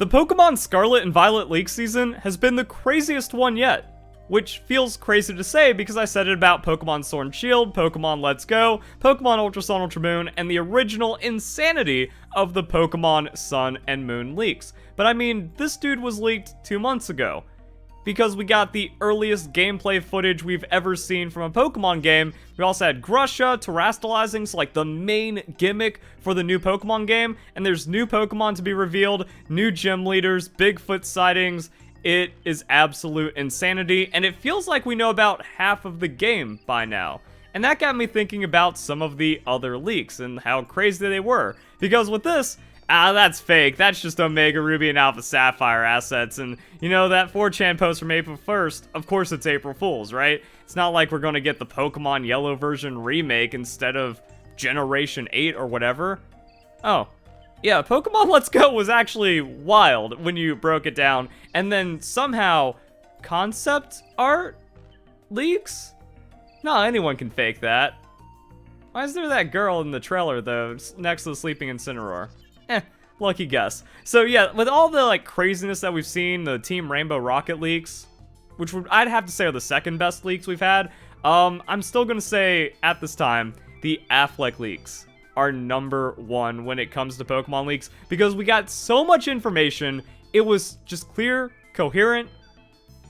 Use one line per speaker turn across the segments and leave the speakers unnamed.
The Pokemon Scarlet and Violet leak season has been the craziest one yet, which feels crazy to say because I said it about Pokemon Sword and Shield, Pokemon Let's Go, Pokemon Ultra Sun, Ultra Moon, and the original insanity of the Pokemon Sun and Moon leaks. But I mean, this dude was leaked 2 months ago, because we got the earliest gameplay footage we've ever seen from a Pokemon game. We also had Grusha, terastallizing, so like the main gimmick for the new Pokemon game, and there's new Pokemon to be revealed, new gym leaders, Bigfoot sightings. It is absolute insanity, and it feels like we know about half of the game by now. And that got me thinking about some of the other leaks and how crazy they were, because with this, that's fake. That's just Omega Ruby and Alpha Sapphire assets. And, you know, that 4chan post from April 1st, of course it's April Fool's, right? It's not like we're going to get the Pokemon Yellow version remake instead of Generation 8 or whatever. Oh, yeah, Pokemon Let's Go was actually wild when you broke it down. And then somehow, concept art leaks? No, anyone can fake that. Why is there that girl in the trailer, though, next to the Sleeping Incineroar? Lucky guess. So yeah, with all the like craziness that we've seen, the Team Rainbow Rocket leaks, which I'd have to say are the second best leaks we've had, I'm still gonna say at this time, the Affleck leaks are #1 when it comes to Pokemon leaks, because we got so much information, it was just clear, coherent,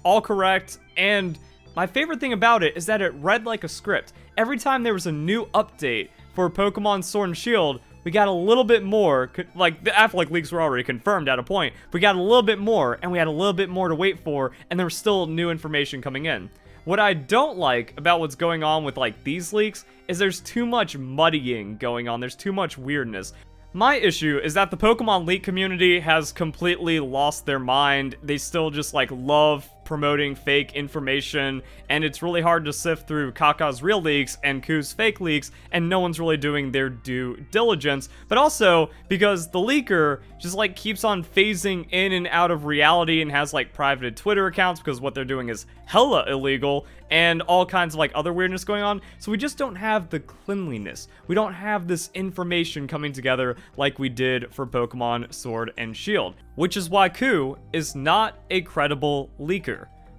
all correct, and my favorite thing about it is that it read like a script. Every time there was a new update for Pokemon Sword and Shield, we got a little bit more, like, the Affleck leaks were already confirmed at a point. We got a little bit more, and we had a little bit more to wait for, and there was still new information coming in. What I don't like about what's going on with, like, these leaks is there's too much muddying going on. There's too much weirdness. My issue is that the Pokemon leak community has completely lost their mind. They still just, like, love promoting fake information, and it's really hard to sift through Kaka's real leaks and Ku's fake leaks, and no one's really doing their due diligence. But also, because the leaker just, like, keeps on phasing in and out of reality and has, like, private Twitter accounts, because what they're doing is hella illegal, and all kinds of, like, other weirdness going on. So we just don't have the cleanliness. We don't have this information coming together like we did for Pokemon Sword and Shield, which is why Ku is not a credible leaker.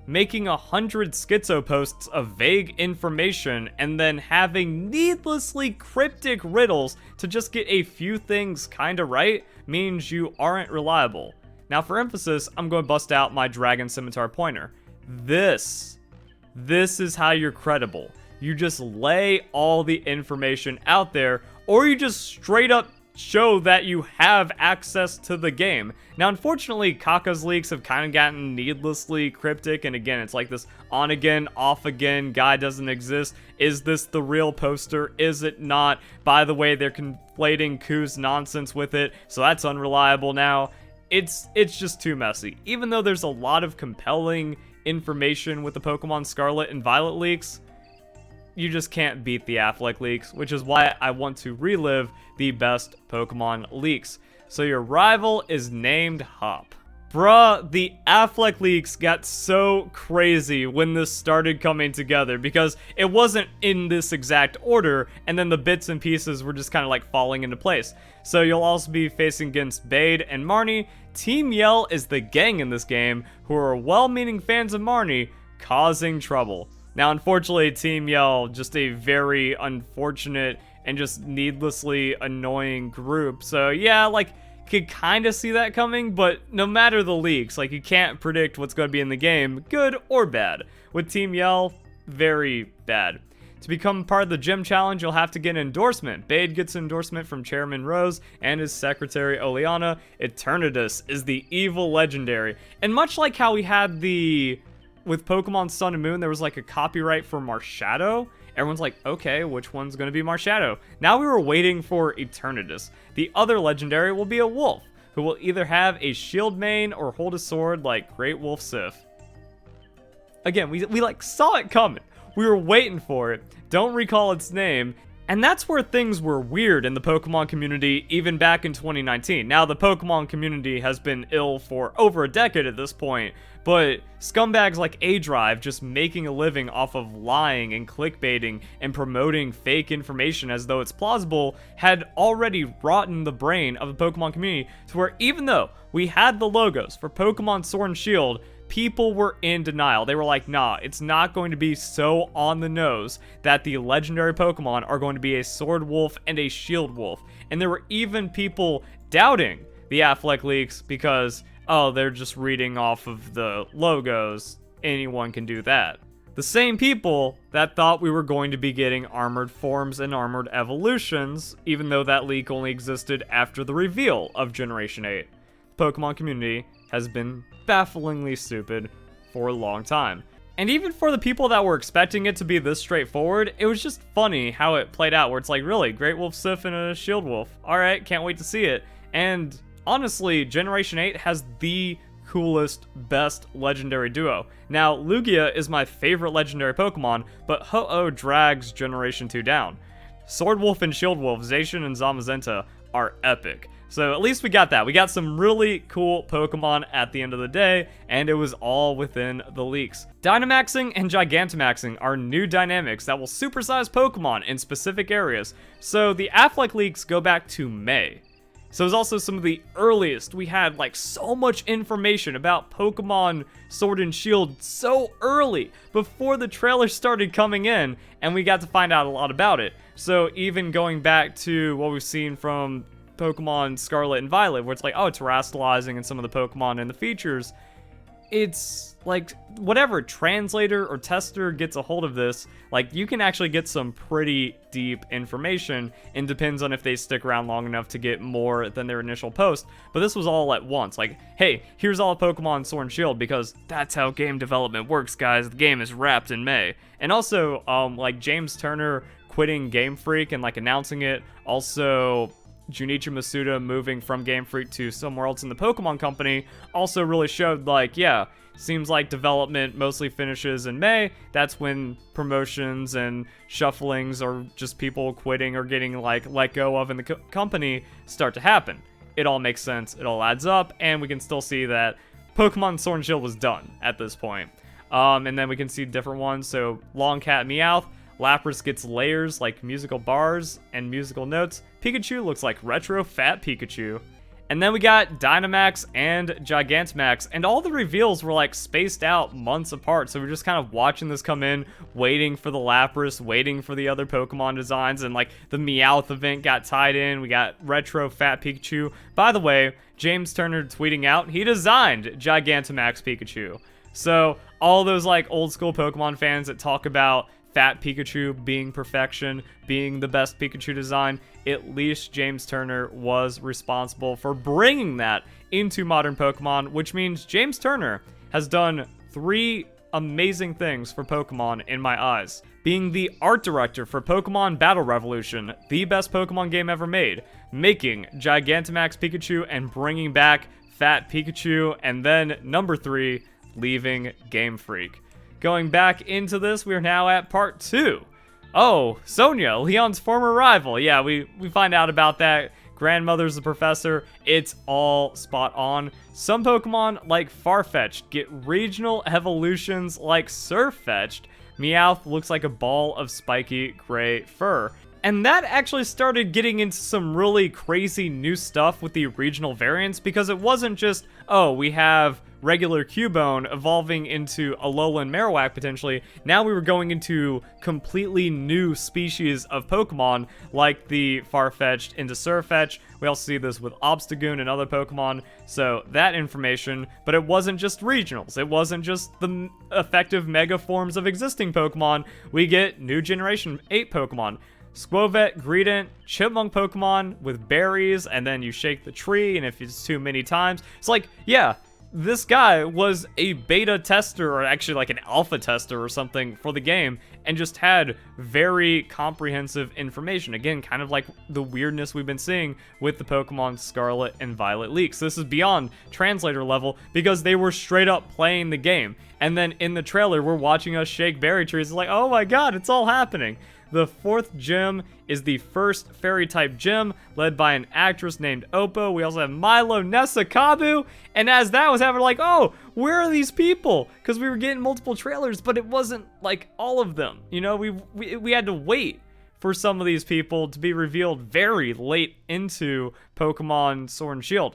Making 100 schizo posts of vague information and then having needlessly cryptic riddles to just get a few things kinda right means you aren't reliable. Now for emphasis, I'm going to bust out my Dragon Scimitar pointer. This is how you're credible. You just lay all the information out there, or you just straight up show that you have access to the game. Now, unfortunately, Kaka's leaks have kind of gotten needlessly cryptic, and again, it's like this on-again, off-again, guy doesn't exist. Is this the real poster? Is it not? By the way, they're conflating Ku's nonsense with it, so that's unreliable now. It's just too messy. Even though there's a lot of compelling information with the Pokemon Scarlet and Violet leaks, you just can't beat the Affleck leaks, which is why I want to relive the best Pokemon leaks. So your rival is named Hop. Bruh, the Affleck leaks got so crazy when this started coming together, because it wasn't in this exact order, and then the bits and pieces were just kind of like falling into place. So you'll also be facing against Bade and Marnie. Team Yell is the gang in this game, who are well-meaning fans of Marnie, causing trouble. Now, unfortunately, Team Yell, just a very unfortunate and just needlessly annoying group. So yeah, like, could kind of see that coming, but no matter the leaks, like, you can't predict what's going to be in the game, good or bad. With Team Yell, very bad. To become part of the gym challenge, you'll have to get an endorsement. Bade gets an endorsement from Chairman Rose and his secretary Oleana. Eternatus is the evil legendary. And much like how we had with Pokemon Sun and Moon, there was like a copyright for Marshadow. Everyone's like, okay, which one's going to be Marshadow? Now we were waiting for Eternatus. The other legendary will be a wolf, who will either have a shield mane or hold a sword like Great Wolf Sif. Again, we like saw it coming. We were waiting for it. Don't recall its name. And that's where things were weird in the Pokemon community even back in 2019. Now, the Pokemon community has been ill for over a decade at this point, but scumbags like A-Drive just making a living off of lying and clickbaiting and promoting fake information as though it's plausible had already rotten the brain of the Pokemon community to where even though we had the logos for Pokemon Sword and Shield, people were in denial. They were like, nah, it's not going to be so on the nose that the legendary Pokemon are going to be a Sword Wolf and a Shield Wolf. And there were even people doubting the Affleck leaks because, oh, they're just reading off of the logos. Anyone can do that. The same people that thought we were going to be getting armored forms and armored evolutions, even though that leak only existed after the reveal of Generation 8. The Pokemon community has been bafflingly stupid for a long time. And even for the people that were expecting it to be this straightforward, it was just funny how it played out, where it's like, really, Great Wolf Sif and a Shield Wolf. Alright, can't wait to see it. And honestly, Generation 8 has the coolest, best legendary duo. Now, Lugia is my favorite legendary Pokemon, but Ho-Oh drags Generation 2 down. Sword Wolf and Shield Wolf, Zacian and Zamazenta, are epic. So at least we got that. We got some really cool Pokemon at the end of the day, and it was all within the leaks. Dynamaxing and Gigantamaxing are new dynamics that will supersize Pokemon in specific areas. So the Affleck leaks go back to May. So it's also some of the earliest. We had like so much information about Pokemon Sword and Shield so early, before the trailer started coming in, and we got to find out a lot about it. So even going back to what we've seen from Pokemon Scarlet and Violet, where it's like, oh, terastallizing and some of the Pokemon and the features, it's like whatever translator or tester gets a hold of this, like you can actually get some pretty deep information, and depends on if they stick around long enough to get more than their initial post. But this was all at once, like, hey, here's all of Pokemon Sword and Shield, because that's how game development works, guys. The game is wrapped in May. And also, like James Turner quitting Game Freak and like announcing it, also Junichi Masuda moving from Game Freak to somewhere else in the Pokemon company also really showed, like, yeah, seems like development mostly finishes in May. That's when promotions and shufflings or just people quitting or getting like let go of in the company start to happen. It all makes sense, it all adds up, and we can still see that Pokemon Sword and Shield was done at this point. And then we can see different ones. So Longcat Meowth, Lapras gets layers like musical bars and musical notes. Pikachu looks like retro fat Pikachu. And then we got Dynamax and Gigantamax, and all the reveals were like spaced out months apart, so we're just kind of watching this come in, waiting for the Lapras, waiting for the other Pokemon designs, and like the Meowth event got tied in. We got retro fat Pikachu. By the way, James Turner tweeting out, he designed Gigantamax Pikachu. So all those like old school Pokemon fans that talk about Fat Pikachu being perfection, being the best Pikachu design, at least James Turner was responsible for bringing that into modern Pokemon, which means James Turner has done 3 amazing things for Pokemon in my eyes. Being the art director for Pokemon Battle Revolution, the best Pokemon game ever made, making Gigantamax Pikachu and bringing back Fat Pikachu, and then number 3, leaving Game Freak. Going back into this, we are now at part 2. Oh, Sonia, Leon's former rival. Yeah, we find out about that. Grandmother's the professor. It's all spot on. Some Pokemon, like Farfetch'd, get regional evolutions like Surfetch'd. Meowth looks like a ball of spiky gray fur. And that actually started getting into some really crazy new stuff with the regional variants, because it wasn't just, oh, we have regular Cubone evolving into Alolan Marowak potentially. Now we were going into completely new species of Pokemon, like the Farfetch'd into Surfetch'd. We also see this with Obstagoon and other Pokemon, so that information. But it wasn't just regionals, it wasn't just the effective mega forms of existing Pokemon. We get new Generation 8 Pokemon. Squovet, Greedent, Chipmunk Pokemon with berries, and then you shake the tree, and if it's too many times, it's like, yeah, this guy was a beta tester, or actually like an alpha tester or something for the game, and just had very comprehensive information. Again, kind of like the weirdness we've been seeing with the Pokemon Scarlet and Violet leaks. This is beyond translator level, because they were straight up playing the game. And then in the trailer, we're watching us shake berry trees. It's like, oh my god, it's all happening. The 4th gym is the first fairy-type gym, led by an actress named Oppo. We also have Milo, Nessa, Kabu, and as that was happening, like, oh, where are these people? Because we were getting multiple trailers, but it wasn't, like, all of them. You know, we had to wait for some of these people to be revealed very late into Pokemon Sword and Shield.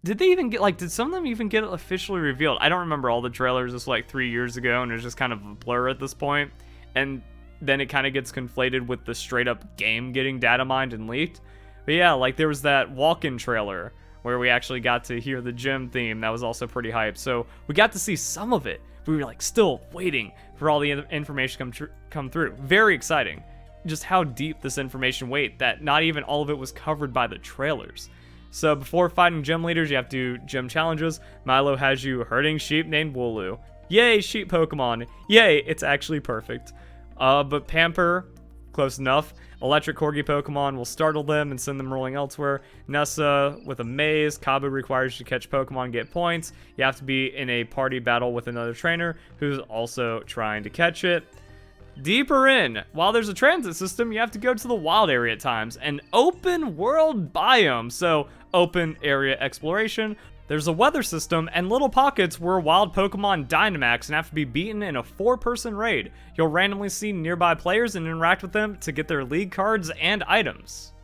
Did they even get, like, did some of them even get officially revealed? I don't remember all the trailers. This was like 3 years ago, and it's just kind of a blur at this point. And then it kind of gets conflated with the straight up game getting data mined and leaked. But yeah, like there was that walk-in trailer where we actually got to hear the gym theme. That was also pretty hype. So we got to see some of it. We were like still waiting for all the information come through. Very exciting. Just how deep this information went, that not even all of it was covered by the trailers. So before fighting gym leaders, you have to do gym challenges. Milo has you herding sheep named Wooloo. Yay, sheep Pokemon. Yay, it's actually perfect. But Pamper, close enough. Electric Corgi Pokemon will startle them and send them rolling elsewhere. Nessa with a maze. Kabu requires you to catch Pokemon and get points. You have to be in a party battle with another trainer who's also trying to catch it. Deeper in, while there's a transit system, you have to go to the wild area at times. An open world biome, so open area exploration. There's a weather system and little pockets where wild Pokemon Dynamax and have to be beaten in a 4-person raid. You'll randomly see nearby players and interact with them to get their league cards and items.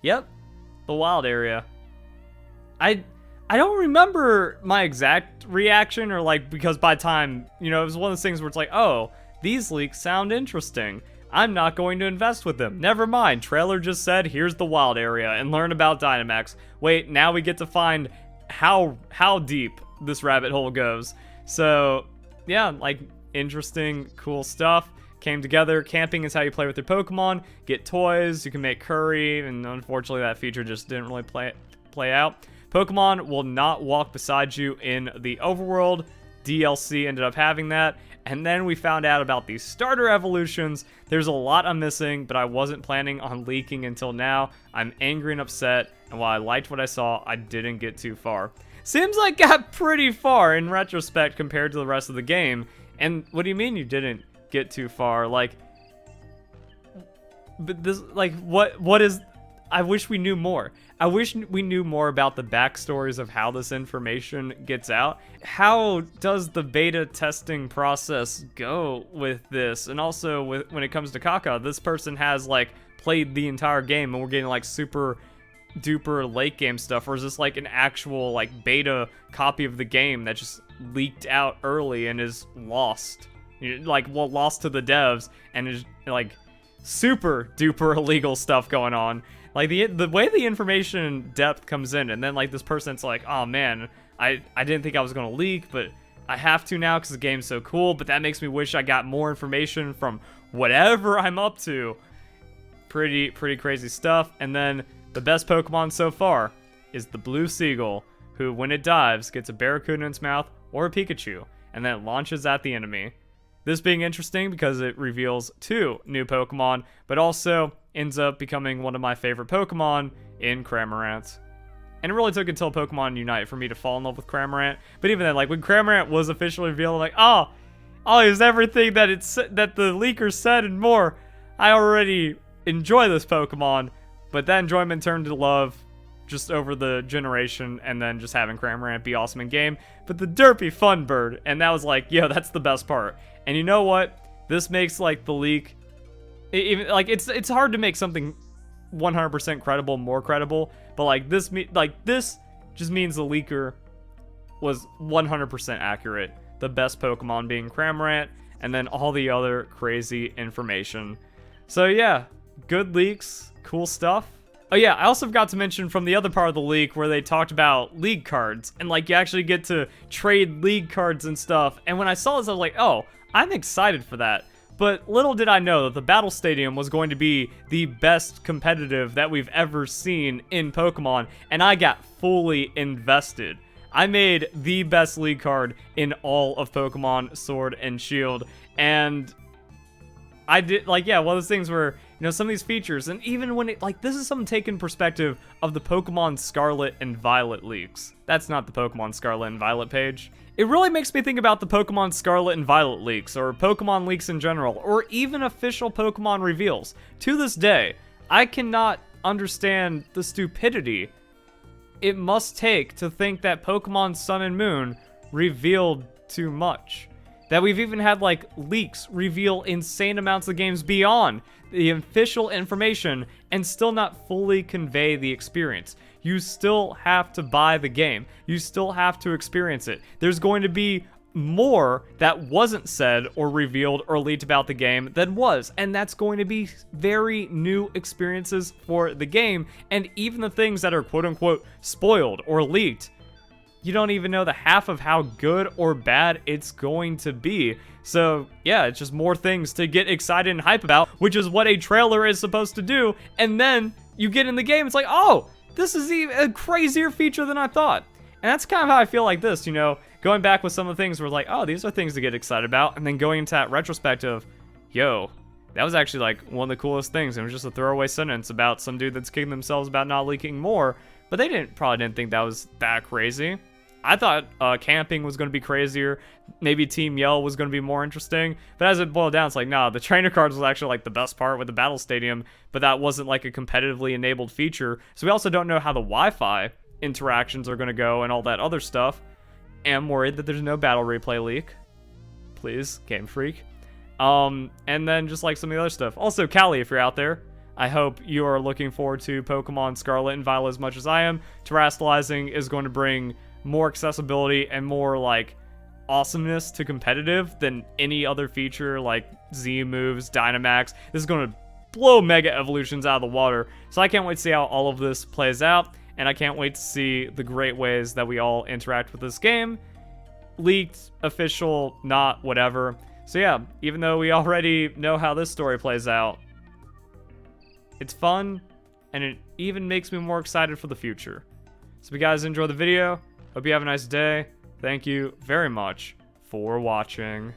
Yep, the wild area. I don't remember my exact reaction, or like, because by time, you know, it was one of those things where it's like, oh, these leaks sound interesting. I'm not going to invest with them. Never mind, trailer just said, here's the wild area, and learn about Dynamax. Wait, now we get to find how deep this rabbit hole goes. So, yeah, like, interesting, cool stuff came together. Camping is how you play with your Pokemon. Get toys, you can make curry, and unfortunately that feature just didn't really play out. Pokemon will not walk beside you in the overworld. DLC ended up having that. And then we found out about these starter evolutions. There's a lot I'm missing, but I wasn't planning on leaking until now. I'm angry and upset, and while I liked what I saw, I didn't get too far. Seems like I got pretty far in retrospect compared to the rest of the game. And what do you mean you didn't get too far? Like, but this, like, what is, I wish we knew more. I wish we knew more about the backstories of how this information gets out. How does the beta testing process go with this? And also, when it comes to Kaka, this person has, like, played the entire game and we're getting, like, super duper late game stuff, or is this, like, an actual, like, beta copy of the game that just leaked out early and is lost? Like, well, lost to the devs and is, like, super duper illegal stuff going on. Like, the way the information depth comes in, and then, like, this person's like, oh, man, I didn't think I was going to leak, but I have to now because the game's so cool, but that makes me wish I got more information from whatever I'm up to. Pretty crazy stuff. And then the best Pokemon so far is the Blue Seagull, who, when it dives, gets a Barracuda in its mouth or a Pikachu, and then it launches at the enemy. This being interesting because it reveals 2 new Pokemon, but also ends up becoming one of my favorite Pokemon in Cramorant. And it really took until Pokemon Unite for me to fall in love with Cramorant. But even then, like, when Cramorant was officially revealed, I'm like, oh, it's everything that that the leakers said and more. I already enjoy this Pokemon, but that enjoyment turned to love just over the generation, and then just having Cramorant be awesome in game. But the derpy fun bird, and that was like, yo, that's the best part. And you know what? This makes, like, the leak, even, like, it's hard to make something 100% credible more credible, but, like, this just means the leaker was 100% accurate. The best Pokemon being Cramorant, and then all the other crazy information. So yeah, good leaks, cool stuff. Oh yeah, I also forgot to mention from the other part of the leak where they talked about league cards, and, like, you actually get to trade league cards and stuff. And when I saw this, I was like, oh, I'm excited for that. But little did I know that the Battle Stadium was going to be the best competitive that we've ever seen in Pokemon, and I got fully invested. I made the best league card in all of Pokemon Sword and Shield, and I did, like, yeah, one of those things where, you know, some of these features, and even when it, like, this is some taken perspective of the Pokemon Scarlet and Violet leaks. That's not the Pokemon Scarlet and Violet page. It really makes me think about the Pokemon Scarlet and Violet leaks, or Pokemon leaks in general, or even official Pokemon reveals. To this day, I cannot understand the stupidity it must take to think that Pokemon Sun and Moon revealed too much. That we've even had, like, leaks reveal insane amounts of games beyond the official information and still not fully convey the experience. You still have to buy the game. You still have to experience it. There's going to be more that wasn't said or revealed or leaked about the game than was, and that's going to be very new experiences for the game. And even the things that are quote-unquote spoiled or leaked, you don't even know the half of how good or bad it's going to be. So yeah, it's just more things to get excited and hype about, which is what a trailer is supposed to do. And then you get in the game, it's like, oh, this is even a crazier feature than I thought. And that's kind of how I feel like this, you know, going back with some of the things where like, oh, these are things to get excited about. And then going into that retrospective, yo, that was actually like one of the coolest things. It was just a throwaway sentence about some dude that's kicking themselves about not leaking more. But they probably didn't think that was that crazy. I thought camping was going to be crazier. Maybe Team Yell was going to be more interesting. But as it boiled down, it's like, nah, the trainer cards was actually like the best part with the battle stadium. But that wasn't like a competitively enabled feature. So we also don't know how the Wi-Fi interactions are going to go and all that other stuff. And I'm worried that there's no battle replay leak. Please, Game Freak. And then just like some of the other stuff. Also, Callie, if you're out there, I hope you are looking forward to Pokemon Scarlet and Violet as much as I am. Terastallizing is going to bring more accessibility and more like awesomeness to competitive than any other feature like Z moves, Dynamax. This is going to blow Mega Evolutions out of the water. So I can't wait to see how all of this plays out, and I can't wait to see the great ways that we all interact with this game. Leaked, official, not, whatever. So yeah, even though we already know how this story plays out, it's fun, and it even makes me more excited for the future. So if you guys enjoyed the video, hope you have a nice day. Thank you very much for watching.